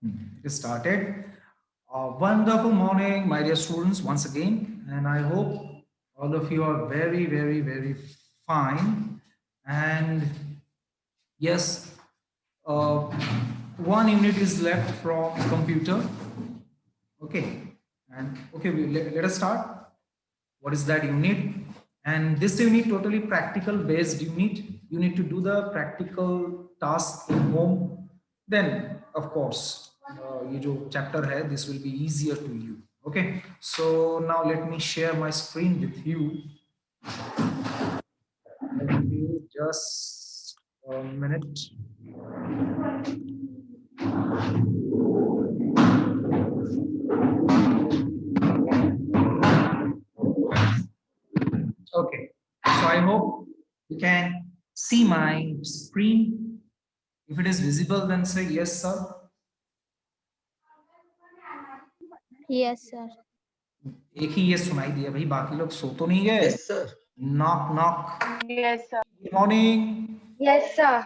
It started. Wonderful morning, my dear students, once again, and I hope all of you are very, very, very fine. And yes, uh, one unit is left from computer. Okay, and okay, let us start. What is that unit? And this unit totally practical based unit. You need to do the practical task in home. Then, of course, ये जो chapter है, this will be easier to you. Okay, so now let me share my screen with you. Let me just a minute. Okay, so I hope you can see my screen. If it is visible, then say yes, sir. Yes, sir. एक ही ये सुनाई दिया भाई, बाकी लोग सो तो नहीं गए? Yes, sir. Knock knock. Yes, sir. Good morning. Yes, sir.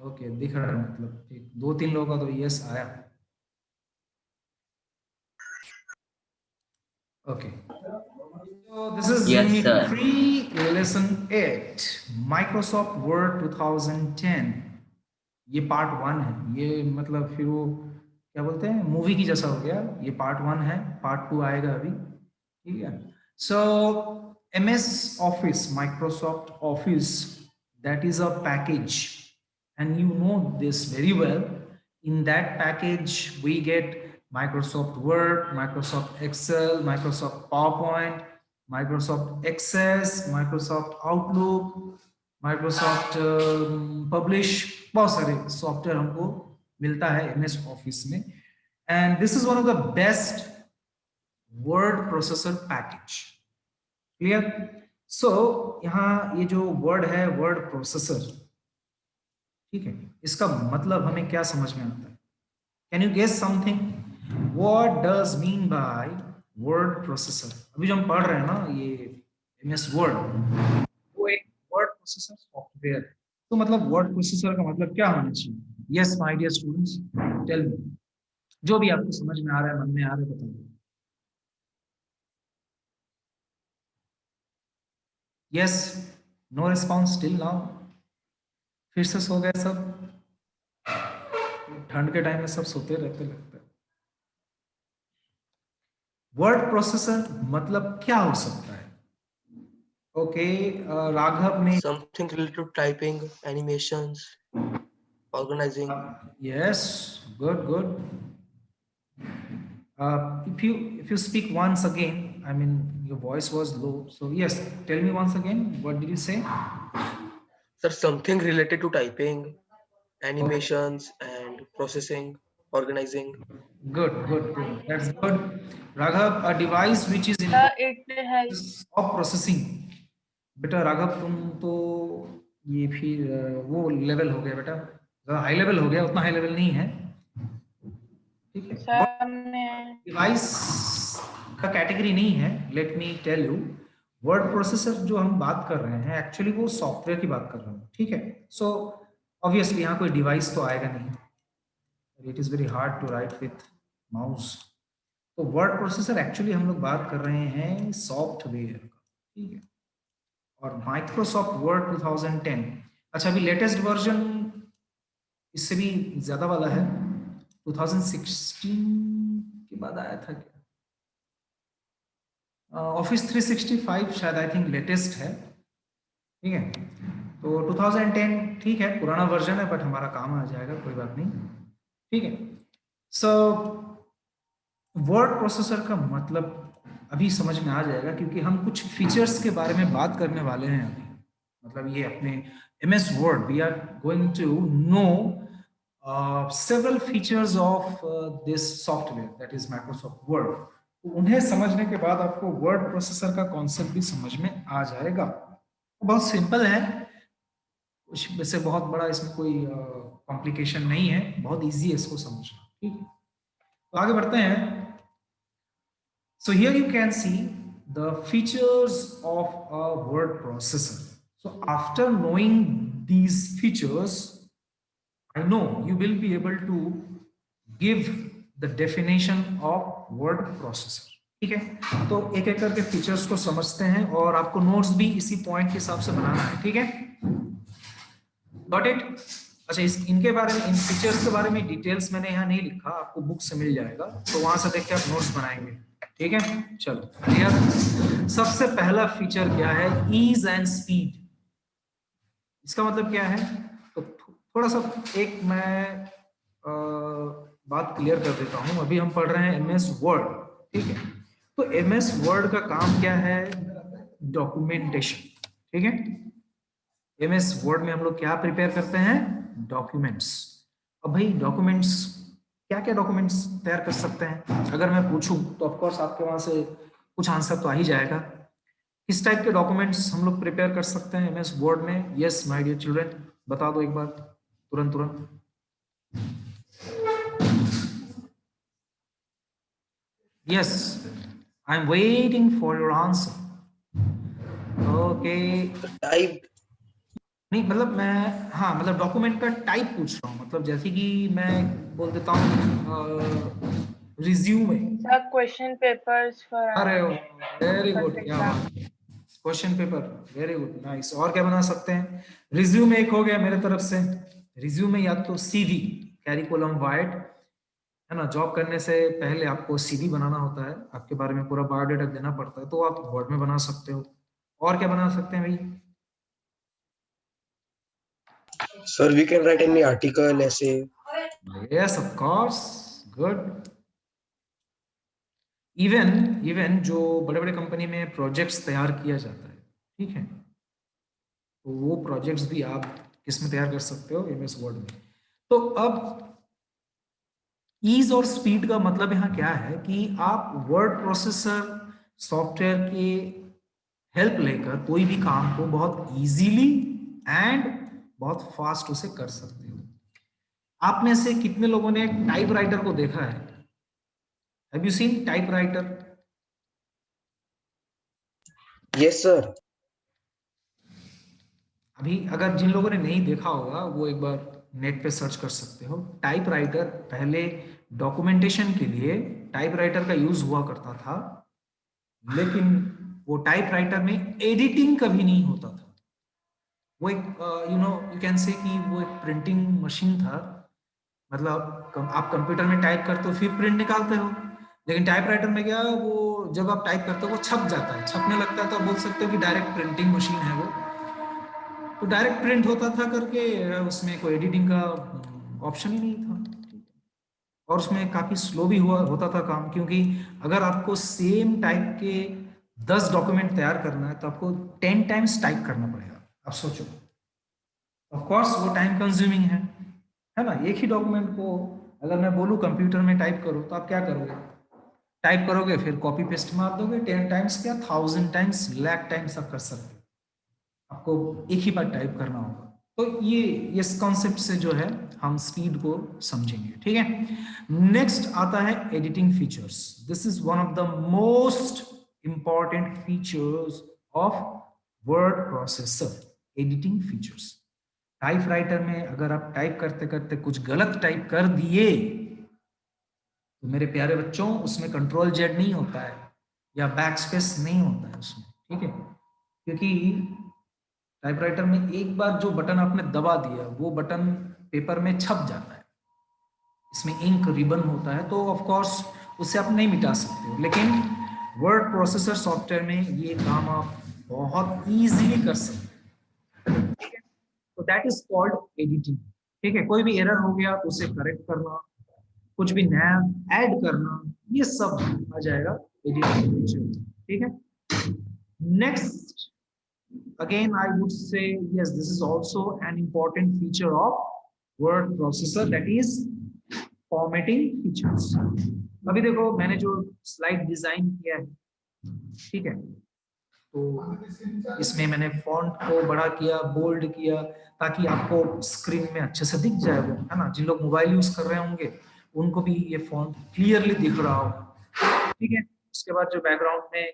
Okay, दिख रहा है, मतलब ठीक, दो तीन लोगों का तो यस आया। Okay, so this is Yes, unit sir. 3 lesson 8 Microsoft Word 2010। ये पार्ट 1 है, ये मतलब फिर वो क्या बोलते हैं, मूवी की जैसा हो गया। ये पार्ट 1 है, पार्ट 2 आएगा अभी, ठीक है। सो MS Office, Microsoft Office, that is a package, and you know this very well. In that package we get Microsoft Word, Microsoft Excel, Microsoft PowerPoint, Microsoft Access, Microsoft Outlook, Microsoft publish, बहुत सारे software हमको मिलता है MS office में। And this is one of the best word processor package. Clear? So यहाँ ये जो word है, वर्ड प्रोसेसर, ठीक है, इसका मतलब हमें क्या समझ में आता है? Can you guess something? What does mean by word processor? अभी जो हम पढ़ रहे हैं ना, ये MS वर्ड, वो एक वर्ड प्रोसेसर सॉफ्टवेयर है। तो मतलब वर्ड प्रोसेसर का मतलब क्या होना चाहिए? Yes my dear students, tell me, जो भी आपको समझ में आ रहा है, मन में आ रहा है, बताइए। Yes, no response till now. फिर से सो गए सब? ठंड के टाइम में सब सोते रहते लगता है। वर्ड प्रोसेसर मतलब क्या हो सकता है? ओके, राघव ने Something related to typing, animations, organizing. yes, good, good. If you speak once again, I mean your voice was low, so yes, tell me once again, what did you say? Sir, something related to typing, animations, and processing, organizing. Good, good, good, that's good. Raghav, a device which is Sir, involved it helps. of processing। बेटा राघव, तुम तो ये फिर वो level हो गया बेटा, ज़्यादा हाई लेवल हो गया, उतना हाई लेवल नहीं है, ठीक है। Sir, मैं डिवाइस का कैटेगरी नहीं है। Let me tell you, word processor जो हम बात कर रहे हैं, एक्चुअली वो सॉफ्टवेयर की बात कर रहे हैं, ठीक है। सो ऑब्वियसली यहाँ कोई डिवाइस तो आएगा नहीं, it is very hard to write with mouse. तो वर्ड प्रोसेसर एक्चुअली हम लोग बात कर रहे हैं सॉफ्टवेयर का, ठीक है। और माइक्रोसॉफ्ट वर्ड 2010, अच्छा अभी लेटेस्ट वर्जन इससे भी ज़्यादा वाला है, 2016 के बाद आया था क्या? ऑफिस 365 शायद, आई थिंक लेटेस्ट है, ठीक है। तो 2010 ठीक है, पुराना वर्जन है, बट हमारा काम आ जाएगा, कोई बात नहीं, ठीक है। सो वर्ड प्रोसेसर का मतलब अभी समझ में आ जाएगा, क्योंकि हम कुछ फीचर्स के बारे में बात करने वाले हैं अभी। मतलब ये अपने MS word, we are going to know several features of this software, that is Microsoft Word। तो उन्हें समझने के बाद आपको वर्ड प्रोसेसर का कॉन्सेप्ट भी समझ में आ जाएगा। बहुत सिंपल है, कुछ वैसे बहुत बड़ा इसमें कोई कॉम्प्लिकेशन नहीं है, बहुत इजी है इसको समझना, ठीक है। तो आगे बढ़ते हैं। So here you can see the features of a word processor. So after knowing these features, I know you will be able to give the definition of word processor. ठीक है, तो एक एक करके फीचर्स को समझते हैं और आपको नोट्स भी इसी पॉइंट के हिसाब से बनाना है। ठीक है, गॉट इट। अच्छा, इनके बारे में, इन फीचर्स के बारे में डिटेल्स मैंने यहाँ नहीं लिखा, आपको बुक से मिल जाएगा, तो वहां से देख के आप नोट्स बनाएंगे। ठीक है, चलो क्लियर। सबसे पहला फीचर क्या है? Ease and speed. इसका मतलब क्या है? तो थोड़ा सा एक मैं बात क्लियर कर देता हूं। अभी हम पढ़ रहे हैं एमएस वर्ड। ठीक है, तो एमएस वर्ड का काम क्या है? डॉक्यूमेंटेशन। ठीक है, एमएस वर्ड में हम लोग क्या प्रिपेयर करते हैं? डॉक्यूमेंट्स। अब भाई डॉक्यूमेंट्स, क्या क्या डॉक्यूमेंट्स तैयार कर सकते हैं अगर मैं पूछूं, तो ऑफ कोर्स आपके वहां से कुछ आंसर तो आ ही जाएगा। किस टाइप के डॉक्यूमेंट्स हम लोग प्रिपेयर कर सकते हैं एमएस वर्ड में? यस माय डियर चिल्ड्रन, बता दो एक बार तुरंत तुरंत। Yes, I am waiting for your answer. Okay, type. नहीं मतलब मैं, हाँ मतलब डॉक्यूमेंट का टाइप पूछ रहा हूँ। मतलब जैसे कि मैं बोल देता हूँ resume. Sir, question papers for अरे वेरी गुड, first क्या exam. बात। Question paper, very good, nice. और क्या बना सकते हैं? रिज्यूमे एक हो गया मेरे तरफ से। रिज्यूमे या तो सीवी, कैरिकुलम वाइट, है ना। जॉब करने से पहले आपको सीवी बनाना होता है, आपके बारे में पूरा बायोडाटा देना पड़ता है, तो आप वर्ड में बना सकते हो। और क्या बना सकते हैं भाई? Sir, we can write any article, essay. Yes of course, good. Even even जो बड़े बड़े कंपनी में प्रोजेक्ट्स तैयार किया जाता है, ठीक है, तो वो प्रोजेक्ट्स भी आप किस में तैयार कर सकते हो? एमएस वर्ड में। तो अब ईज और स्पीड का मतलब यहाँ क्या है कि आप वर्ड प्रोसेसर सॉफ्टवेयर के हेल्प लेकर कोई भी काम को बहुत इजीली एंड बहुत फास्ट उसे कर सकते हो। आप में से कितने लोगों ने टाइपराइटर को देखा है? Have you seen typewriter? Yes, sir. अभी अगर जिन लोगों ने नहीं देखा होगा वो एक बार नेट पे सर्च कर सकते हो। टाइपराइटर पहले डॉक्यूमेंटेशन के लिए टाइपराइटर का यूज हुआ करता था, लेकिन वो टाइपराइटर में एडिटिंग कभी नहीं होता था। वो एक यू कैन से कि वो एक प्रिंटिंग मशीन था। मतलब आप कंप्यूटर में टाइप करते हो फिर प्रिंट निकालते हो, लेकिन टाइपराइटर में क्या, वो जब आप टाइप करते हो वो छप जाता है, छपने लगता है, तो आप बोल सकते हो कि डायरेक्ट प्रिंटिंग मशीन है वो। तो डायरेक्ट प्रिंट होता था करके, उसमें कोई एडिटिंग का ऑप्शन ही नहीं था। और उसमें काफी स्लो भी हुआ होता था काम, क्योंकि अगर आपको सेम टाइप के 10 डॉक्यूमेंट तैयार करना है तो आपको 10 टाइम्स टाइप करना पड़ेगा। आप सोचो, ऑफ कोर्स वो टाइम कंज्यूमिंग है ना। एक ही डॉक्यूमेंट को अगर मैं बोलूँ कंप्यूटर में टाइप करो, तो आप क्या करोगे? टाइप करोगे, फिर कॉपी पेस्ट मार दोगे। 10 टाइम्स क्या, 1000 टाइम्स, लाख टाइम्स आप कर सकते हो। आपको एक ही बार टाइप करना होगा। तो ये इस कॉन्सेप्ट से जो है हम स्पीड को समझेंगे। ठीक है, नेक्स्ट आता है editing features. This is one of the most important features of word processor, editing features. Typewriter में अगर आप टाइप करते करते कुछ गलत टाइप कर दिए, तो मेरे प्यारे बच्चों उसमें कंट्रोल जेड नहीं होता है या बैक स्पेस नहीं होता है उसमें। ठीक है, क्योंकि टाइपराइटर में एक बार जो बटन आपने दबा दिया, वो बटन पेपर में छप जाता है। इसमें इंक रिबन होता है, तो ऑफ कोर्स उससे आप नहीं मिटा सकते हो। लेकिन वर्ड प्रोसेसर सॉफ्टवेयर में ये काम आप बहुत इजीली कर सकते हैं। ठीक है, तो दैट इज कॉल्ड एडिटिंग। ठीक है, कोई भी एरर हो गया तो उसे करेक्ट करना, कुछ भी नया ऐड करना, ये सब आ जाएगा एडिटिंग फीचर। ठीक है, next, again I would say yes, this is also an important feature of word processor, that is formatting features. अभी देखो मैंने जो स्लाइड डिजाइन किया है, ठीक है, तो इसमें मैंने फॉन्ट को बड़ा किया, बोल्ड किया, ताकि आपको स्क्रीन में अच्छे से दिख जाए वो, है ना। जिन लोग मोबाइल यूज कर रहे होंगे उनको भी ये फॉन्ट क्लियरली दिख रहा होगा। ठीक है, उसके बाद जो बैकग्राउंड में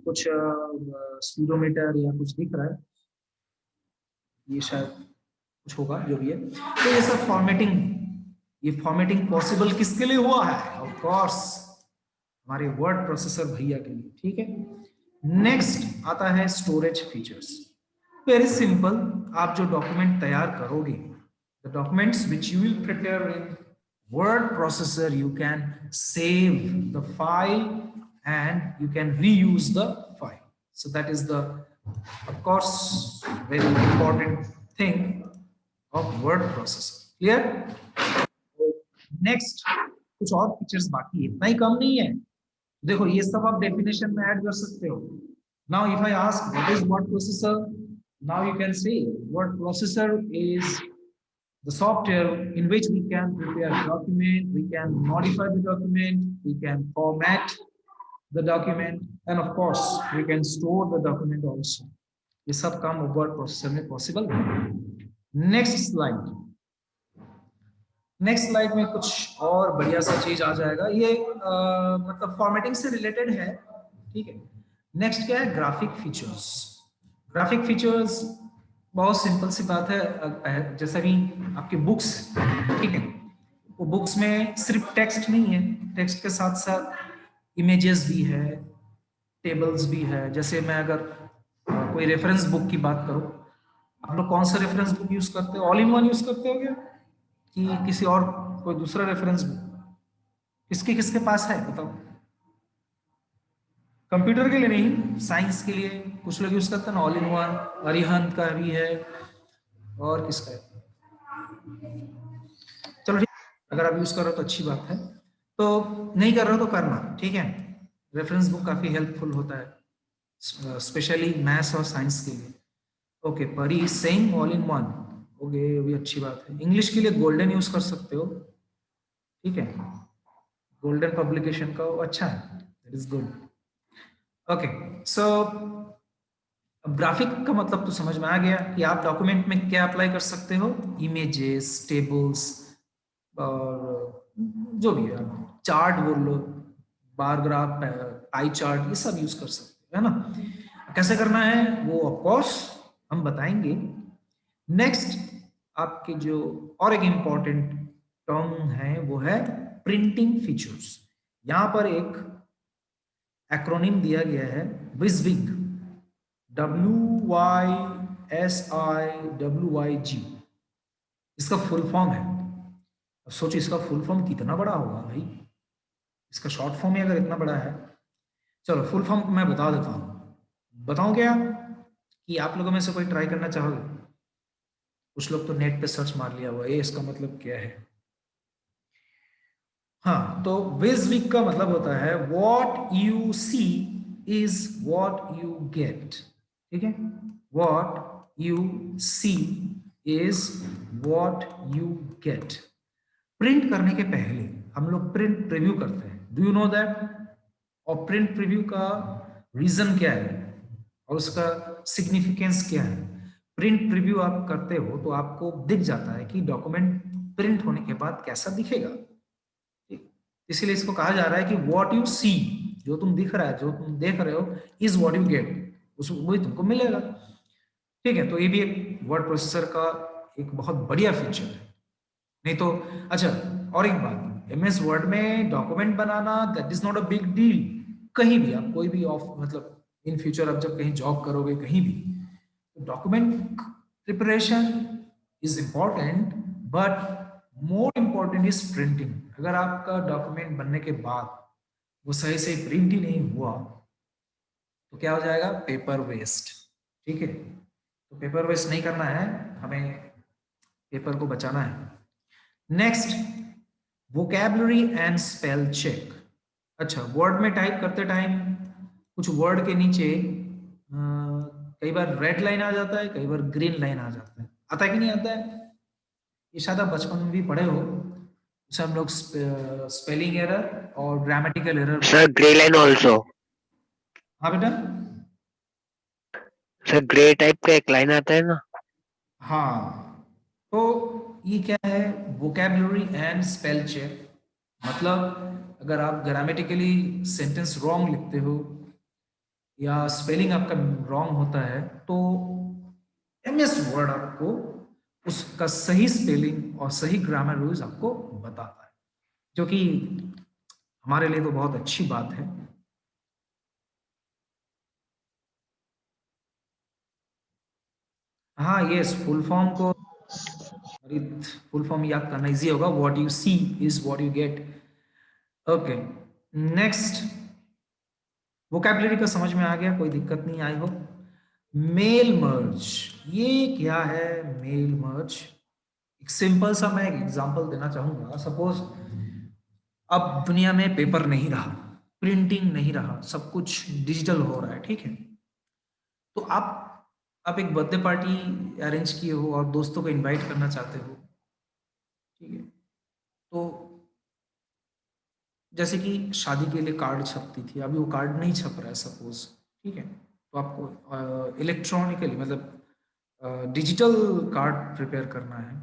कुछ स्पीडोमीटर या कुछ दिख रहा है, ये शायद कुछ होगा जो भी है, तो ये सब फॉर्मेटिंग ये फॉर्मेटिंग पॉसिबल किसके लिए हुआ है? ऑफ कोर्स हमारे वर्ड प्रोसेसर भैया के लिए, ठीक है। नेक्स्ट आता है स्टोरेज फीचर्स। वेरी सिंपल, आप जो डॉक्यूमेंट तैयार करोगे, the documents which you will prepare in word processor, you can save the file and you can reuse the file. So that is the, of course, very important thing of word processor. Clear? Next, कुछ और features बाकी है, इतना ही कम नहीं है। देखो ये सब आप डेफिनेशन में ऐड कर सकते हो। Now if I ask what is word processor, now you can say word processor is the software in which we can prepare a document, we can modify the document, we can format the document, and of course we can store the document also. ये सब काम word processor में possible है। Next slide. Next slide में कुछ और बढ़िया सा चीज आ जाएगा। ये मतलब फॉर्मेटिंग से रिलेटेड है, ठीक है। नेक्स्ट क्या है? Graphic features. ग्राफिक फीचर्स बहुत सिंपल सी बात है। जैसे भी आपकी बुक्स, ठीक है, वो बुक्स में सिर्फ टेक्स्ट नहीं है, टेक्स्ट के साथ साथ इमेजेस भी है, टेबल्स भी है। जैसे मैं अगर कोई रेफरेंस बुक की बात करूं, आप लोग कौन सा रेफरेंस बुक यूज करते हो? ऑल इन वन यूज करते हो क्या, कि किसी और कोई दूसरा रेफरेंस बुक किसके किसके पास है बताओ? कंप्यूटर के लिए नहीं, साइंस के लिए कुछ लोग यूज करते हैं ना, ऑल इन वन। अरिहंत का भी है, और किसका है? चलो ठीक, अगर आप यूज कर रहे हो तो अच्छी बात है, तो नहीं कर रहे हो तो करना, ठीक है। रेफरेंस बुक काफी हेल्पफुल होता है, स्पेशली मैथ्स और साइंस के लिए। ओके, परी saying all in one, okay, भी अच्छी बात है। इंग्लिश के लिए गोल्डन यूज कर सकते हो, ठीक है, गोल्डन पब्लिकेशन का, अच्छा है, that is good. Okay, so graphic का मतलब तो समझ में आ गया कि आप डॉक्यूमेंट में क्या अप्लाई कर सकते हो, इमेजेस, टेबल्स, और जो भी है, चार्ट बोल लो, बार ग्राफ, पाई चार्ट, ये सब यूज कर सकते हो, है ना। कैसे करना है वो ऑफ कोर्स हम बताएंगे। नेक्स्ट आपके जो और एक इंपॉर्टेंट टर्म है वो है प्रिंटिंग फीचर्स। यहां पर एक एक्रोनिम दिया गया है, विज़विग, WYSIWYG, इसका फुल फॉर्म है। अब सोचो इसका फुल फॉर्म कितना बड़ा होगा भाई, इसका शॉर्ट फॉर्म ही अगर इतना बड़ा है। चलो फुल फॉर्म मैं बता देता हूँ। बताऊं क्या कि आप लोगों में से कोई ट्राई करना चाहोगे? कुछ लोग तो नेट पे सर्च मार लिया हुआ है, इसका मतलब क्या है। हाँ, तो विज़विग का मतलब होता है what you see is what you get, ठीक है। What you see is what you get. Print करने के पहले हम लोग प्रिंट प्रीव्यू करते हैं, डू यू नो दैट? और प्रिंट प्रीव्यू का रीजन क्या है और उसका सिग्निफिकेंस क्या है? प्रिंट प्रीव्यू आप करते हो तो आपको दिख जाता है कि डॉक्यूमेंट प्रिंट होने के बाद कैसा दिखेगा, इसलिए इसको कहा जा रहा है कि व्हाट यू सी, जो तुम दिख रहा है, जो तुम देख रहे हो, इज व्हाट यू गेट, वही तुमको मिलेगा, ठीक है। तो ये भी एक वर्ड प्रोसेसर का एक बहुत बढ़िया फीचर है। नहीं तो अच्छा, और एक बात, एमएस वर्ड में document banana that is not a big deal. कहीं भी आप कोई भी ऑफ मतलब इन फ्यूचर आप जब कहीं जॉब करोगे कहीं भी, तो document preparation is important, but more important is printing. अगर आपका डॉक्यूमेंट बनने के बाद वो सही से प्रिंट ही नहीं हुआ तो क्या हो जाएगा? पेपर वेस्ट, ठीक है। तो पेपर वेस्ट नहीं करना है, हमें पेपर को बचाना है। Next, vocabulary and spell check. अच्छा, वर्ड में टाइप करते टाइम कुछ वर्ड के नीचे कई बार रेड लाइन आ जाता है, कई बार ग्रीन लाइन आ जाता है, आता है कि नहीं आता है? ये शायद आप बचपन में भी पढ़े हो, उसे हम लोग स्पेलिंग एरर और grammatical error. Sir, gray line also. हाँ बेटा, Sir, ग्रे टाइप का एक लाइन आता है ना। हाँ, तो ये क्या है? Vocabulary and spell check. मतलब अगर आप ग्रामेटिकली सेंटेंस रॉन्ग लिखते हो या स्पेलिंग आपका रॉन्ग होता है, तो एमएस वर्ड आपको उसका सही स्पेलिंग और सही ग्रामर रूल्स आपको बताता है, जो कि हमारे लिए तो बहुत अच्छी बात है। हाँ यस, फुल फॉर्म को फुल फॉर्म याद करना इजी होगा, what you see is what you get. Okay, next, vocabulary का समझ में आ गया, कोई दिक्कत नहीं आई हो। मेल मर्ज, ये क्या है मेल मर्ज? एक सिंपल सा मैं एक एग्जांपल देना चाहूंगा। सपोज अब दुनिया में पेपर नहीं रहा, प्रिंटिंग नहीं रहा, सब कुछ डिजिटल हो रहा है, ठीक है। तो आप एक बर्थडे पार्टी अरेंज किए हो और दोस्तों को इनवाइट करना चाहते हो, ठीक है। तो जैसे कि शादी के लिए कार्ड छपती थी, अभी वो कार्ड नहीं छप रहा है सपोज, ठीक है। तो आपको इलेक्ट्रॉनिकली मतलब डिजिटल कार्ड प्रिपेयर करना है।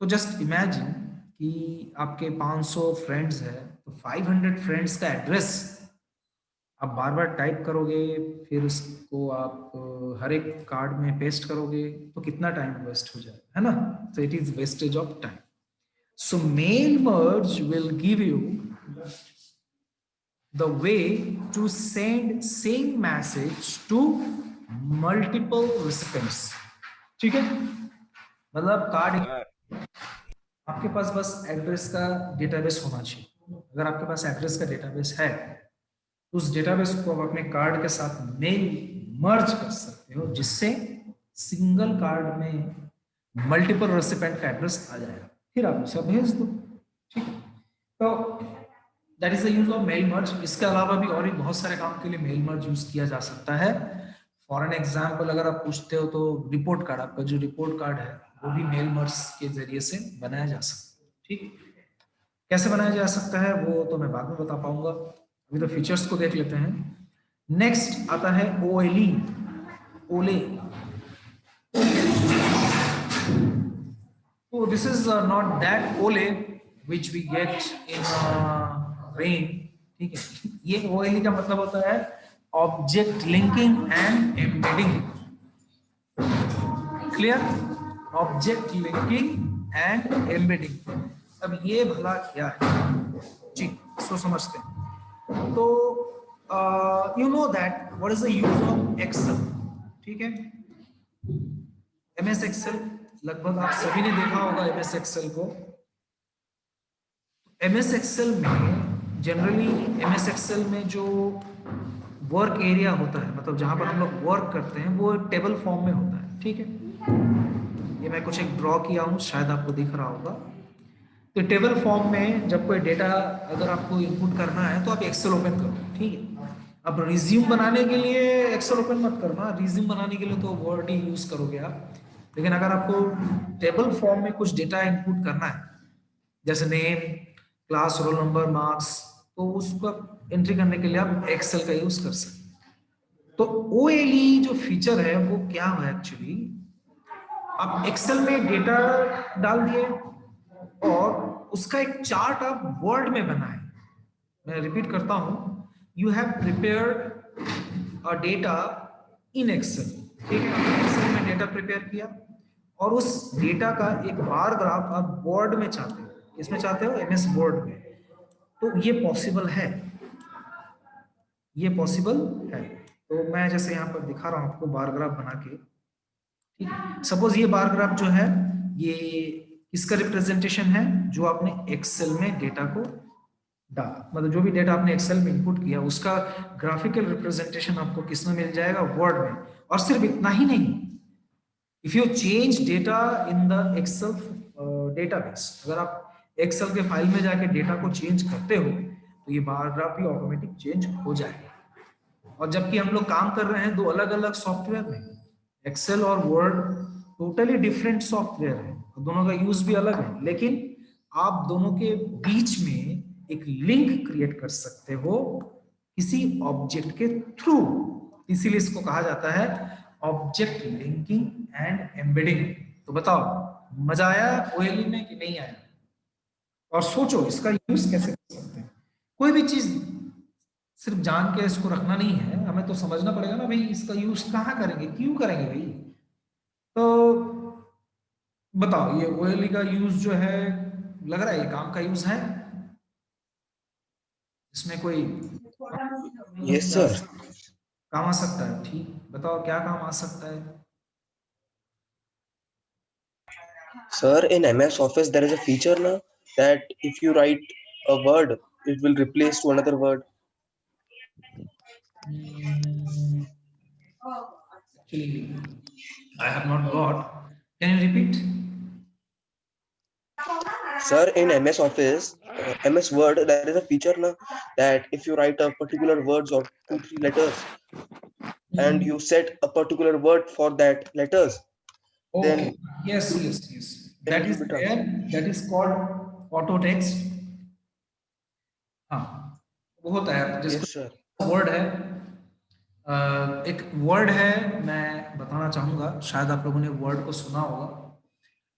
तो जस्ट इमेजिन कि आपके 500 फ्रेंड्स है, तो 500 फ्रेंड्स का एड्रेस आप बार बार टाइप करोगे, फिर उसको आप हर एक कार्ड में पेस्ट करोगे, तो कितना टाइम वेस्ट हो जाएगा, है ना। तो it is wastage of time. So mail merge will give you the way to send same message to multiple recipients, ठीक है। मतलब कार्ड, आपके पास बस एड्रेस का डेटाबेस होना चाहिए। अगर आपके पास एड्रेस का डेटाबेस है, तो उस डेटाबेस को आप अपने कार्ड के साथ मेल मर्ज कर सकते हो, जिससे सिंगल कार्ड में मल्टीपल रेसिपेंट का एड्रेस आ जाएगा, फिर आप उसे भेज दो, ठीक है। तो that is the use of mail merge. इसके अलावा भी और भी बहुत सारे काम के लिए मेल मर्ज यूज किया जा सकता है। फॉर एन एग्जाम्पल, अगर आप पूछते हो तो रिपोर्ट कार्ड, आपका जो रिपोर्ट कार्ड है वो भी मेल मर्ज के जरिए से बनाया जा सकता है, ठीक। कैसे बनाया जा सकता है वो तो मैं बाद में बता पाऊंगा, अभी तो फीचर्स को देख लेते हैं। नेक्स्ट आता है ओएलई, ओले। तो दिस इज नॉट दैट ओले which we get in rain, ठीक है। ये ओएलई का मतलब होता है object linking and embedding, clear, object linking and embedding. अब ये भला क्या है जी, इसको समझते हैं। तो you know that what is the use of Excel, ठीक है। एमएस एक्सेल लगभग आप सभी ने देखा होगा एमएस एक्सेल को। एमएस एक्सेल में जनरली, एमएस एक्सेल में जो वर्क एरिया होता है, मतलब जहां पर हम लोग वर्क करते हैं, वो टेबल फॉर्म में होता है, ठीक है। ये मैं कुछ एक ड्रॉ किया हूं, शायद आपको दिख रहा होगा। तो टेबल फॉर्म में जब कोई डेटा अगर आपको इनपुट करना है तो आप एक्सेल ओपन करो, ठीक है। अब रिज्यूम बनाने के लिए एक्सेल ओपन मत करना, रिज्यूम बनाने के लिए तो वर्ड ही यूज करोगे आप। लेकिन अगर आपको टेबल फॉर्म में कुछ डेटा इनपुट करना है, जैसे name, class, roll number, marks, तो उसको एंट्री करने के लिए आप एक्सेल का यूज कर सकते हैं। तो ओएलई जो फीचर है वो क्या है एक्चुअली, आप एक्सेल में डेटा डाल दिए और उसका एक चार्ट आप वर्ड में बनाए। मैं रिपीट करता हूं, you have prepared a data in Excel, ठीक है। आपने एक्सेल में डेटा प्रिपेयर किया और उस डेटा का एक बार ग्राफ आप वर्ड में चाहते हो, इसमें चाहते हो एमएस वर्ड में, तो ये पॉसिबल है, ये पॉसिबल है। तो मैं जैसे यहाँ पर दिखा रहा हूं आपको बार ग्राफ बना के, ठीक है। सपोज ये बार ग्राफ जो है ये किसका रिप्रेजेंटेशन है, जो आपने एक्सेल में डेटा को डाला, मतलब जो भी डेटा आपने एक्सेल में इनपुट किया उसका ग्राफिकल रिप्रेजेंटेशन आपको किस में मिल जाएगा, वर्ड में। और सिर्फ इतना ही नहीं, if you change data in the Excel database, अगर आप एक्सेल के फाइल में जाके डेटा को चेंज करते हो तो ये बार ग्राफ भी ऑटोमेटिक चेंज हो जाएगा। और जबकि हम लोग काम कर रहे हैं दो अलग अलग सॉफ्टवेयर में, एक्सेल और वर्ड टोटली डिफरेंट सॉफ्टवेयर है, दोनों का यूज भी अलग है, लेकिन आप दोनों के बीच में एक लिंक क्रिएट कर सकते हो किसी ऑब्जेक्ट के थ्रू, इसीलिए इसको कहा जाता है ऑब्जेक्ट लिंकिंग एंड एम्बेडिंग। तो बताओ मजा आया ओएलई में कि नहीं आया? और सोचो इसका यूज कैसे कर सकते हैं। कोई भी चीज सिर्फ जान के इसको रखना नहीं है, हमें तो समझना पड़ेगा ना भाई, इसका यूज कहाँ करेंगे, क्यों करेंगे भाई। तो बताओ ये ओएलई का यूज जो है, लग रहा है ये काम का यूज है, इसमें कोई Yes, sir. काम आ सकता है? ठीक, बताओ क्या काम आ सकता है? Sir, in MS Office there is a feature now that if you write a word, it will replace to another word. Actually, I have not got. Can you repeat? Sir, in MS Office, MS Word, there is a feature now that if you write a particular words or 2 3 letters and you set a particular word for that letters, Okay. then Yes, yes, yes. then That it will is be there. transferred. That is called auto text. हाँ, वो होता है Yes, जिसको sir. Word है। एक word है, मैं बताना चाहूंगा, शायद आप लोगों ने वर्ड को सुना होगा।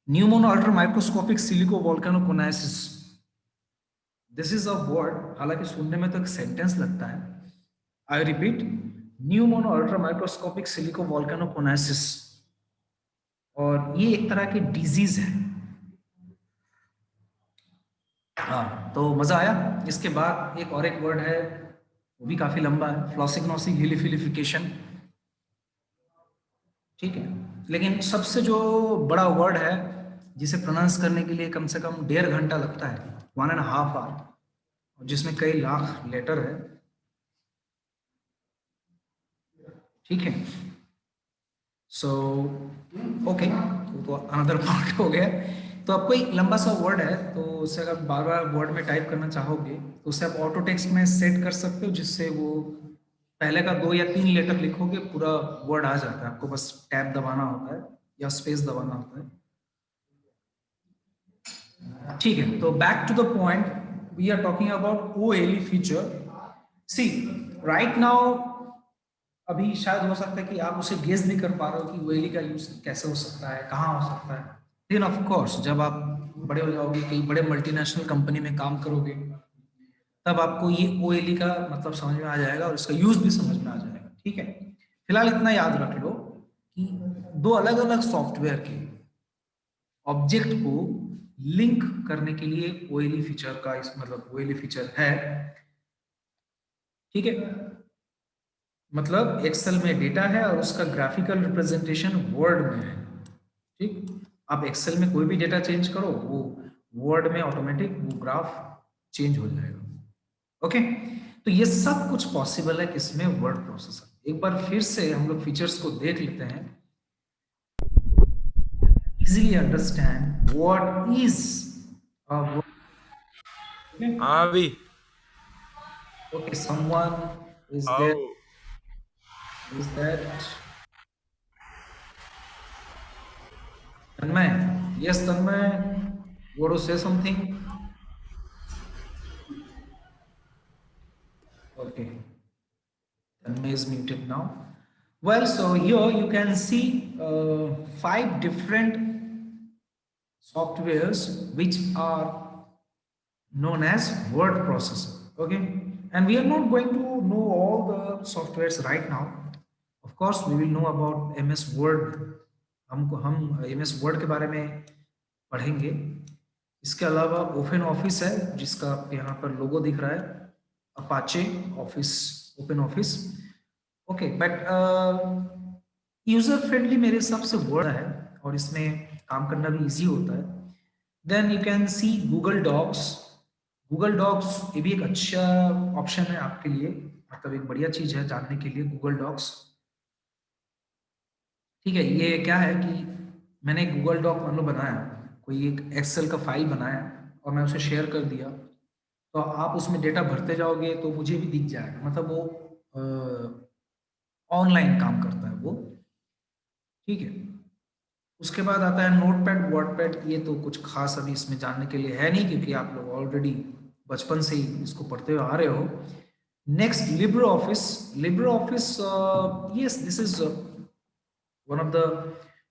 Pneumonoultramicroscopicsilicovolcanoconiosis, this is a word, हालांकि सुनने में तो एक सेंटेंस लगता है। I repeat, pneumonoultramicroscopicsilicovolcanoconiosis, और ये एक तरह की डिजीज है। हाँ, तो मजा आया। इसके बाद एक और एक वर्ड है, वो भी काफी लंबा है, फ्लॉसिग्नोसिक हिलिफिलिफिकेशन। ठीक है, लेकिन सबसे जो बड़ा वर्ड है जिसे प्रोनाउंस करने के लिए कम से कम 1.5 घंटा लगता है, 1.5 आवर, और जिसमें कई लाख लेटर है। ठीक है, सो ओके, तो अनदर पार्ट हो गया। तो आपको एक लंबा सा वर्ड है, तो उसे अगर बार बार वर्ड में टाइप करना चाहोगे तो उसे आप ऑटो टेक्स्ट में सेट कर सकते हो, जिससे वो पहले का 2 या 3 लेटर लिखोगे, पूरा वर्ड आ जाता है। आपको बस टैब दबाना होता है या स्पेस दबाना होता है। ठीक है, तो back to the point, we are talking about OLE feature. See right now, अभी शायद हो सकता है कि आप उसे गेस नहीं कर पा रहे हो कि ओएलई का यूज कैसे हो सकता है, कहाँ हो सकता है। लेकिन ऑफ कोर्स जब आप बड़े हो जाओगे, कई बड़े मल्टीनेशनल कंपनी में काम करोगे, तब आपको ये ओएलई का मतलब समझ में आ जाएगा और इसका यूज भी समझ में आ जाएगा। ठीक है, फिलहाल इतना याद रख लो कि दो अलग अलग सॉफ्टवेयर के ऑब्जेक्ट को लिंक करने के लिए ओएलई फीचर का इस मतलब ओएलई फीचर है। ठीक है, मतलब एक्सेल में डेटा है और उसका ग्राफिकल रिप्रेजेंटेशन वर्ड में है। ठीक, आप एक्सेल में कोई भी डेटा चेंज करो, वो वर्ड में ऑटोमेटिक वो ग्राफ चेंज हो जाएगा। ओके, तो ये सब कुछ पॉसिबल है किसमें, वर्ड प्रोसेसर। एक बार फिर से हम लोग फीचर्स को देख लेते हैं, easily understand what is a word. Avi, okay, someone is there, how? Is that Tanmay? Yes Tanmay, you want to say something? Okay, Tanmay is muted now. Well, so here you can see 5 different softwares which are known as word processor. Okay, and we are not going to know all the softwares right now. Of course, we will know about MS Word. हम MS Word के बारे में पढ़ेंगे। इसके अलावा open office है, जिसका यहाँ पर लोगो दिख रहा है, Apache office, open office. Okay, but user friendly मेरे हिसाब से वर्ड है और इसमें काम करना भी इजी होता है। Then you can see Google Docs. Google Docs ये भी एक अच्छा ऑप्शन है आपके लिए, मतलब एक बढ़िया चीज है जानने के लिए, गूगल डॉक्स। ठीक है, ये क्या है कि मैंने गूगल डॉक मान लो बनाया, कोई एक एक्सेल का फाइल बनाया और मैं उसे शेयर कर दिया, तो आप उसमें डेटा भरते जाओगे तो मुझे भी दिख जाएगा, मतलब वो ऑनलाइन काम करता है वो। ठीक है, उसके बाद आता है नोटपैड वर्डपैड। ये तो कुछ खास अभी इसमें जानने के लिए है नहीं, क्योंकि आप लोग ऑलरेडी बचपन से ही इसको पढ़ते हुए आ रहे हो। Next, Libre office. Libre office, yes, this is one of the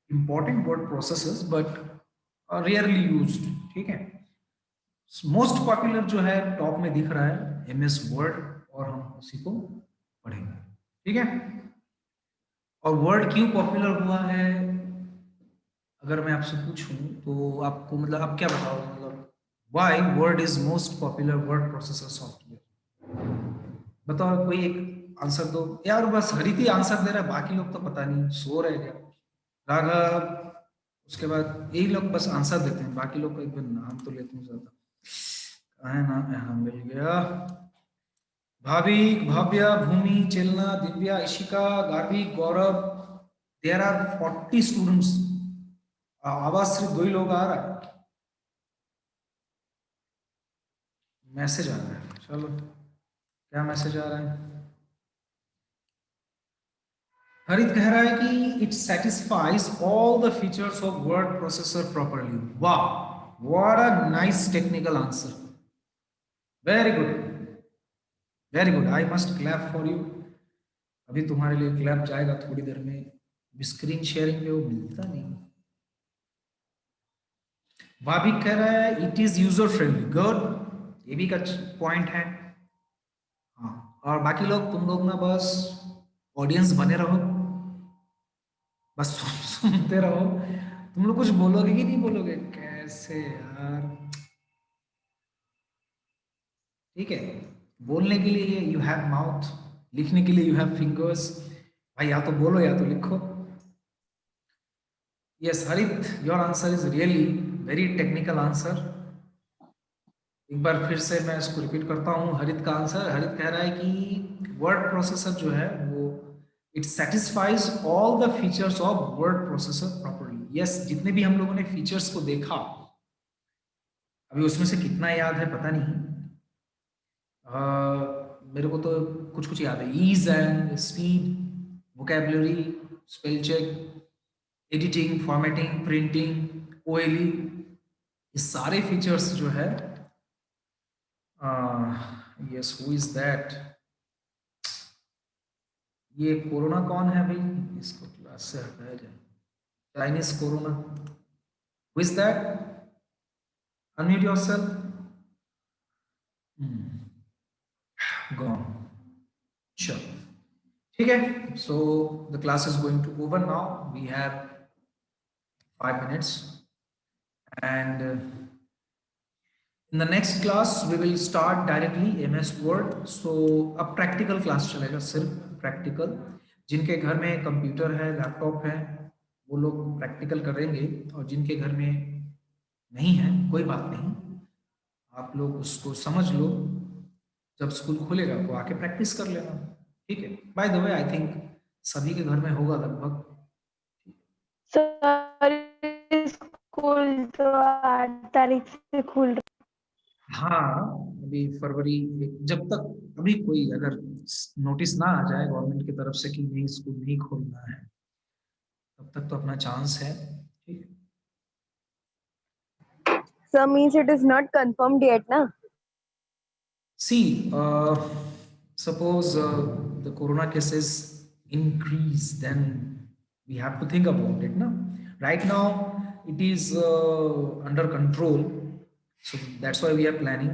important word processes but rarely used. ठीक है, मोस्ट पॉपुलर जो है टॉप में दिख रहा है MS वर्ड, और हम उसी को पढ़ेंगे। ठीक है, और वर्ड क्यों पॉपुलर हुआ है, अगर मैं आपसे पूछूं तो आपको मतलब आप क्या बताओगे, मतलब why word is most popular word processor software? बताओ, कोई एक आंसर दो यार। बस हरित ही आंसर दे रहा है, बाकी लोग तो पता नहीं सो रहे क्या। राघव, उसके बाद यही लोग बस आंसर देते हैं, बाकी लोग को एक बार नाम तो लेते हैं ज्यादा। कहाँ है नाम? यहाँ मिल गया। Bhavik, Bhavya, Bhumi, Chelna, Divya, Ishika, Garvik, Gaurav. There are 40 students. आवाज सिर्फ 2 ही लोग आ रहा है। मैसेज आ रहा है, चलो क्या मैसेज आ रहा है? हरित कह रहा है कि it satisfies all the features of word processor properly. वाह, what a nice technical answer, very good, very good, I must clap for you. अभी तुम्हारे लिए क्लैप जाएगा थोड़ी देर में, स्क्रीन शेयरिंग पे वो मिलता नहीं। भाभी कह रहा है it is user friendly, good, ये भी का पॉइंट है। हाँ, और बाकी लोग, तुम लोग ना बस ऑडियंस बने रहो, बस सुनते रहो। तुम लोग कुछ बोलोगे कि नहीं बोलोगे? कैसे यार, ठीक है। बोलने के लिए यू हैव माउथ, लिखने के लिए यू हैव फिंगर्स। भाई या तो बोलो या तो लिखो। यस हरित, your answer is really very technical answer. एक बार फिर से मैं इसको रिपीट करता हूँ हरित का आंसर। हरित कह रहा है कि वर्ड प्रोसेसर जो है वो it satisfies all the features of word processor properly. Yes, जितने भी हम लोगों ने फीचर्स को देखा, अभी उसमें से कितना याद है पता नहीं। मेरे को तो कुछ कुछ याद है, ease and speed, vocabulary, spell check, editing, formatting, printing, OLE, ये सारे फीचर्स जो है। Yes, who is that? ये कोरोना कौन है भाई? इसको क्लास से हटाया जाए। Chinese Corona, who is that? Unmute yourself. Gone, चलो ठीक है। So the class is going to over now, we have 5 minutes and in the next class we will start directly MS Word. So अब practical class चलेगा, सिर्फ practical. जिनके घर में computer है, लैपटॉप है, वो लोग प्रैक्टिकल करेंगे, और जिनके घर में नहीं है कोई बात नहीं, आप लोग उसको समझ लो, जब स्कूल खुलेगा तो आके प्रैक्टिस कर लेना। ठीक है, by the way I think सभी के घर में होगा लगभग। सर स्कूल तो 8 तारीख से खुल रहा। हाँ, अभी फरवरी, जब तक अभी कोई अगर नोटिस ना आ जाए गवर्नमेंट की तरफ से कि नहीं स्कूल नहीं खोलना है, तब तक तो अपना चांस है। ठीक है, So means it is not confirmed yet, na? C suppose the corona cases increase, then we have to think about it, na? Right now it is under control, so that's why we are planning.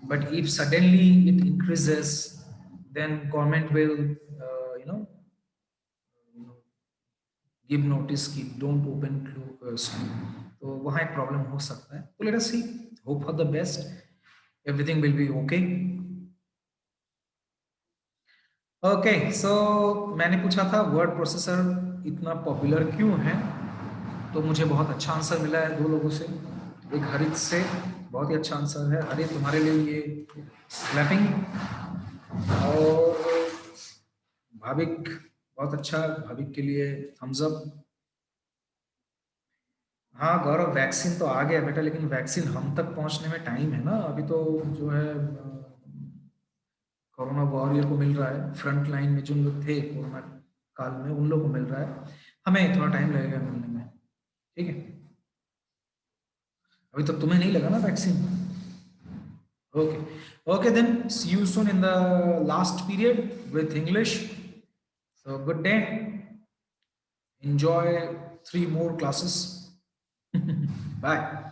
But if suddenly it increases, then government will you know give notice कि don't open school, तो वहाँ एक problem हो सकता है। तो let us see, hope for the best, everything will be okay. Okay, so मैंने पूछा था वर्ड प्रोसेसर इतना पॉपुलर क्यों है, तो मुझे बहुत अच्छा आंसर मिला है 2 लोगों से। एक हरित से बहुत ही अच्छा आंसर है, हरित तुम्हारे लिए ये क्लैपिंग, और भाविक बहुत अच्छा, भाविक के लिए थम्स अप। हाँ गौरव, वैक्सीन तो आ गया बेटा, लेकिन वैक्सीन हम तक पहुंचने में टाइम है ना। अभी तो जो है कोरोना वॉरियर को मिल रहा है, फ्रंट लाइन में जो लोग थे कोरोना काल में, उन लोगों को मिल रहा है, हमें थोड़ा टाइम लगेगा मिलने में। ठीक है, अभी तक तुम्हें नहीं लगा ना vaccine? Okay okay, then see you soon in the last period with English. So good day, enjoy 3 more classes. Bye.